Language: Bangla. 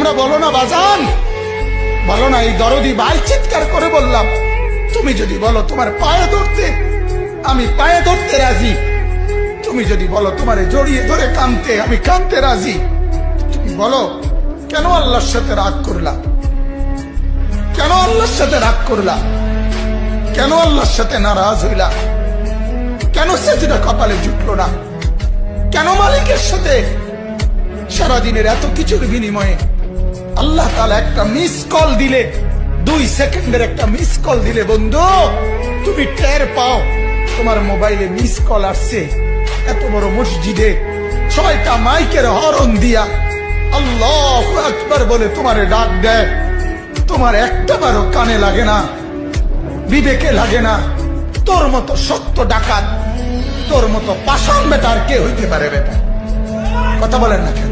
তোমরা বলো না বাজান, বলো না। এই দরদি ভাই চিৎকার করে বললাম, তুমি যদি বলো তোমার পায়ে ধরতে, আমি পায়ে ধরতে রাজি। তুমি যদি বলো তোমারে জড়িয়ে ধরে কাঁদতে, আমি কাঁদতে রাজি। তুমি বলো কেন আল্লাহর সাথে রাগ করলা? কেন আল্লাহর সাথে রাগ করলা? কেন আল্লাহর সাথে নারাজ হইলা? কেন সেজদা কপালে জুটলো না? কেন মালিকের সাথে সারাদিনের এত কিছুর বিনিময়ে আল্লাহ তাআলা একটা মিস কল দিলে, 2 সেকেন্ডের একটা মিস কল দিলে বন্ধু তুমি টের পাও তোমার মোবাইলে মিস কল আসছে। এত বড় মসজিদে 6টা মাইকের হরন দিয়া আল্লাহু আকবার বলে তোমারে ডাক দেয়, তোমার একটাবারও কানে লাগে না, বিবেকে লাগে না। তোর মতো সত্য ডাকাত, তোর মতো পাষাণ বেটার কে হইতে পারে? বেটা কথা বলেন না কেন?